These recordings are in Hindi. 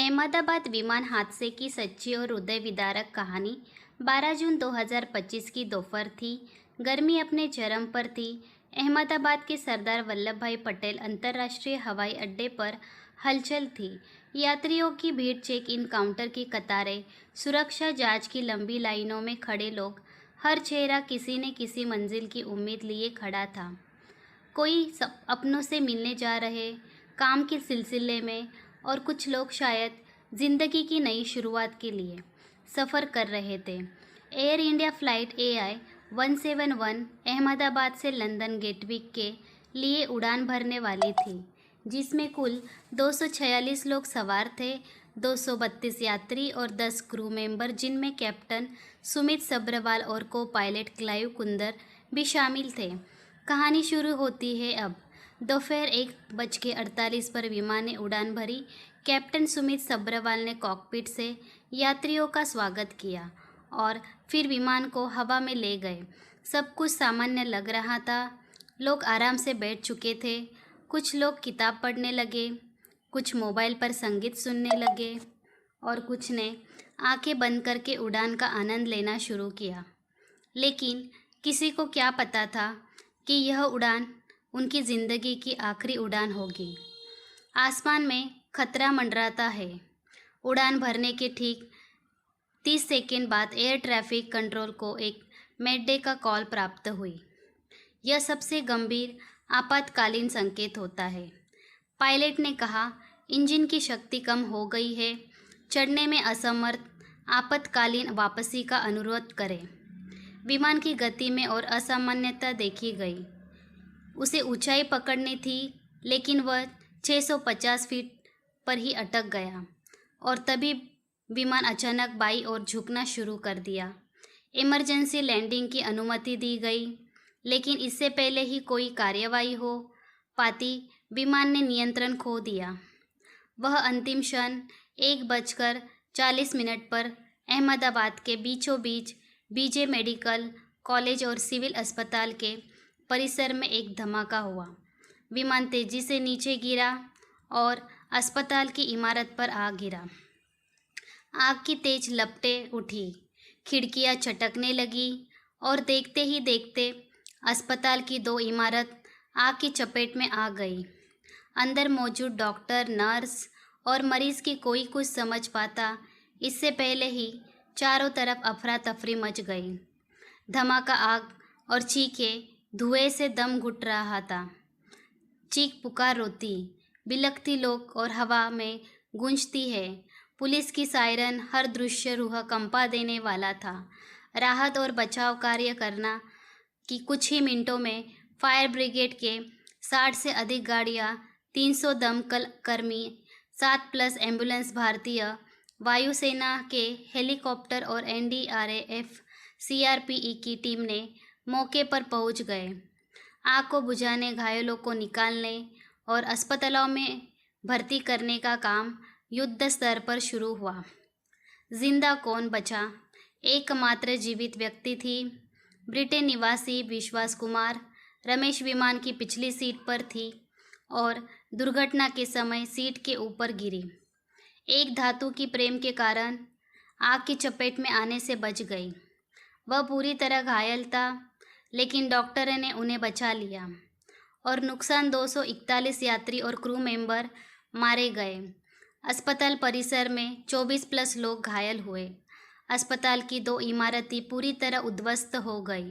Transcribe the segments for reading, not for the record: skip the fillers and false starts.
अहमदाबाद विमान हादसे की सच्ची और हृदय विदारक कहानी 12 जून 2025 की दोपहर थी। गर्मी अपने चरम पर थी। अहमदाबाद के सरदार वल्लभ भाई पटेल अंतर्राष्ट्रीय हवाई अड्डे पर हलचल थी। यात्रियों की भीड़, चेक इन काउंटर की कतारें, सुरक्षा जांच की लंबी लाइनों में खड़े लोग, हर चेहरा किसी न किसी मंजिल की उम्मीद लिए खड़ा था। कोई सब अपनों से मिलने जा रहे, काम के सिलसिले में, और कुछ लोग शायद ज़िंदगी की नई शुरुआत के लिए सफ़र कर रहे थे। Air India flight AI 171 Ahmedabad से लंदन गेटविक के लिए उड़ान भरने वाली थी, जिसमें कुल 246 लोग सवार थे, 232 यात्री और 10 क्रू मेंबर, जिनमें कैप्टन सुमित सब्रवाल और को पायलट क्लाइव कुंदर भी शामिल थे। कहानी शुरू होती है अब। दोपहर 1:48 पर विमान ने उड़ान भरी। कैप्टन सुमित सब्रवाल ने कॉकपिट से यात्रियों का स्वागत किया और फिर विमान को हवा में ले गए। सब कुछ सामान्य लग रहा था। लोग आराम से बैठ चुके थे। कुछ लोग किताब पढ़ने लगे, कुछ मोबाइल पर संगीत सुनने लगे और कुछ ने आंखें बंद करके उड़ान का आनंद लेना शुरू किया। लेकिन किसी को क्या पता था कि यह उड़ान उनकी ज़िंदगी की आखिरी उड़ान होगी। आसमान में खतरा मंडराता है। उड़ान भरने के ठीक 30 सेकंड बाद एयर ट्रैफिक कंट्रोल को एक मैडे का कॉल प्राप्त हुई। यह सबसे गंभीर आपातकालीन संकेत होता है। पायलट ने कहा, इंजन की शक्ति कम हो गई है, चढ़ने में असमर्थ, आपातकालीन वापसी का अनुरोध करें। विमान की गति में और असामान्यता देखी गई। उसे ऊंचाई पकड़नी थी, लेकिन वह 650 फीट पर ही अटक गया और तभी विमान अचानक बाईं ओर झुकना शुरू कर दिया। इमरजेंसी लैंडिंग की अनुमति दी गई, लेकिन इससे पहले ही कोई कार्रवाई हो पाती, विमान ने नियंत्रण खो दिया। वह अंतिम क्षण 1:40 पर अहमदाबाद के बीचों बीच BJ मेडिकल कॉलेज और सिविल अस्पताल के परिसर में एक धमाका हुआ। विमान तेजी से नीचे गिरा और अस्पताल की इमारत पर आ गिरा। आग की तेज लपटें उठी, खिड़कियां चटकने लगी और देखते ही देखते अस्पताल की 2 इमारत आग की चपेट में आ गई। अंदर मौजूद डॉक्टर, नर्स और मरीज की कोई कुछ समझ पाता, इससे पहले ही चारों तरफ अफरा तफरी मच गई। धमाका, आग और चीखें, धुएं से दम घुट रहा था। चीख पुकार रोती बिलखती लोग और हवा में गूंजती है। पुलिस की सायरन, हर दृश्य रूह कंपा देने वाला था। राहत और बचाव कार्य करना कि कुछ ही मिनटों में फायर ब्रिगेड के 60 से अधिक गाड़ियां, 300 दमकल कर्मी, 7+ एम्बुलेंस, भारतीय वायुसेना के हेलीकॉप्टर और NDRAF CRPE की टीम ने मौके पर पहुंच गए। आग को बुझाने, घायलों को निकालने और अस्पतालों में भर्ती करने का काम युद्ध स्तर पर शुरू हुआ। जिंदा कौन बचा? एकमात्र जीवित व्यक्ति थी ब्रिटेन निवासी विश्वास कुमार। रमेश विमान की पिछली सीट पर थी और दुर्घटना के समय सीट के ऊपर गिरी। एक धातु की फ्रेम के कारण आग की चपेट में आने से बच गई। वह पूरी तरह घायल था, लेकिन डॉक्टर ने उन्हें बचा लिया और नुकसान 241 यात्री और क्रू मेंबर मारे गए। अस्पताल परिसर में 24+ लोग घायल हुए। अस्पताल की 2 इमारतें पूरी तरह उद्ध्वस्त हो गई।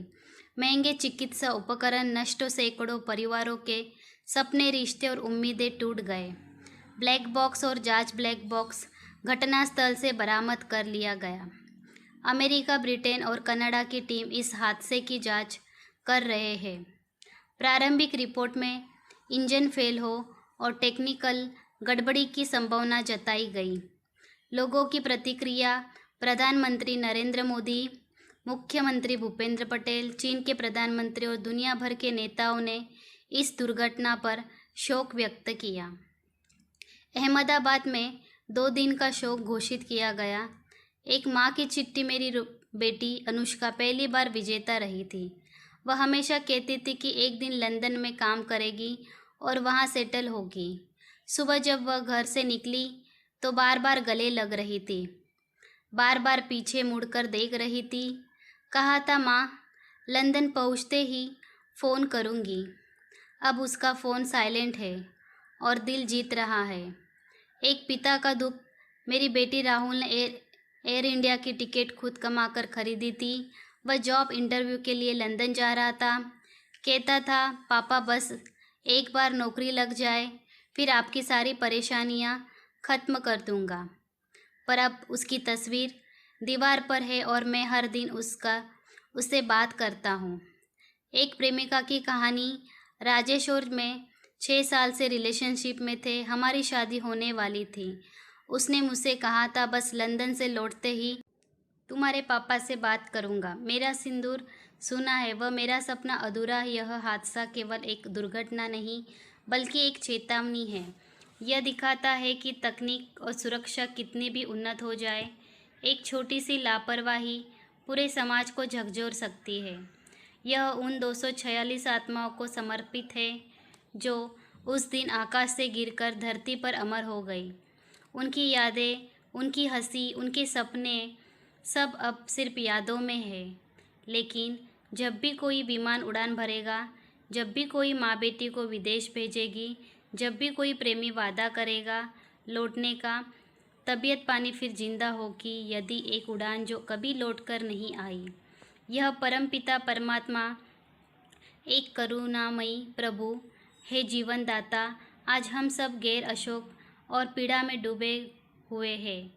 महंगे चिकित्सा उपकरण नष्ट, सैकड़ों परिवारों के सपने, रिश्ते और उम्मीदें टूट गए। ब्लैक बॉक्स और जांच ब्लैक बॉक्स घटनास्थल से बरामद कर लिया गया। अमेरिका, ब्रिटेन और कनाडा की टीम इस हादसे की जांच कर रहे हैं। प्रारंभिक रिपोर्ट में इंजन फेल हो और टेक्निकल गड़बड़ी की संभावना जताई गई। लोगों की प्रतिक्रिया। प्रधानमंत्री नरेंद्र मोदी, मुख्यमंत्री भूपेंद्र पटेल, चीन के प्रधानमंत्री और दुनिया भर के नेताओं ने इस दुर्घटना पर शोक व्यक्त किया। अहमदाबाद में 2 दिन का शोक घोषित किया गया। एक माँ की चिट्ठी। मेरी बेटी अनुष्का पहली बार विजेता रही थी। वह हमेशा कहती थी कि एक दिन लंदन में काम करेगी और वहाँ सेटल होगी। सुबह जब वह घर से निकली, तो बार बार गले लग रही थी, बार बार पीछे मुड़कर देख रही थी। कहा था माँ, लंदन पहुँचते ही फ़ोन करूँगी। अब उसका फ़ोन साइलेंट है और दिल जीत रहा है। एक पिता का दुख। मेरी बेटी राहुल ने एयर इंडिया की टिकट खुद कमाकर खरीदी थी। वह जॉब इंटरव्यू के लिए लंदन जा रहा था। कहता था, पापा बस एक बार नौकरी लग जाए, फिर आपकी सारी परेशानियां ख़त्म कर दूंगा। पर अब उसकी तस्वीर दीवार पर है और मैं हर दिन उससे बात करता हूँ। एक प्रेमिका की कहानी। राजेश और मैं 6 साल से रिलेशनशिप में थे। हमारी शादी होने वाली थी। उसने मुझसे कहा था, बस लंदन से लौटते ही तुम्हारे पापा से बात करूँगा। मेरा सिंदूर सुना है। वह मेरा सपना अधूरा। यह हादसा केवल एक दुर्घटना नहीं, बल्कि एक चेतावनी है। यह दिखाता है कि तकनीक और सुरक्षा कितनी भी उन्नत हो जाए, एक छोटी सी लापरवाही पूरे समाज को झकझोर सकती है। यह उन 246 आत्माओं को समर्पित है जो उस दिन आकाश से गिरकर धरती पर अमर हो गई। उनकी यादें, उनकी हंसी, उनके सपने सब अब सिर्फ यादों में है। लेकिन जब भी कोई विमान उड़ान भरेगा, जब भी कोई माँ बेटी को विदेश भेजेगी, जब भी कोई प्रेमी वादा करेगा लौटने का, तबीयत पानी फिर जिंदा होगी। यदि एक उड़ान जो कभी लौटकर नहीं आई। यह परमपिता परमात्मा एक करुणामयी प्रभु है, जीवन दाता। आज हम सब गैर अशोक और पीड़ा में डूबे हुए हैं।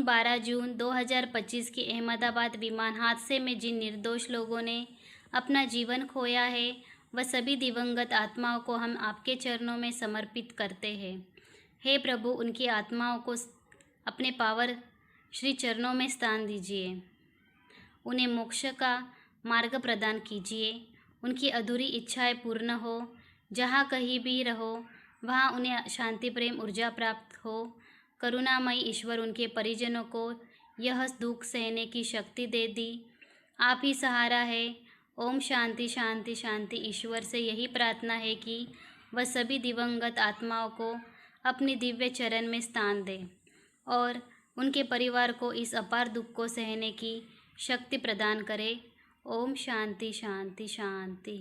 12 जून 2025 की अहमदाबाद विमान हादसे में जिन निर्दोष लोगों ने अपना जीवन खोया है, वह सभी दिवंगत आत्माओं को हम आपके चरणों में समर्पित करते हैं। हे प्रभु, उनकी आत्माओं को अपने पावर श्री चरणों में स्थान दीजिए। उन्हें मोक्ष का मार्ग प्रदान कीजिए। उनकी अधूरी इच्छाएं पूर्ण हो। जहाँ कहीं भी रहो, वहाँ उन्हें शांति, प्रेम, ऊर्जा प्राप्त हो। करुणामयी ईश्वर उनके परिजनों को यह दुख सहने की शक्ति दे दी। आप ही सहारा है। ओम शांति शांति शांति। ईश्वर से यही प्रार्थना है कि वह सभी दिवंगत आत्माओं को अपनी दिव्य चरण में स्थान दे और उनके परिवार को इस अपार दुख को सहने की शक्ति प्रदान करे। ओम शांति शांति शांति।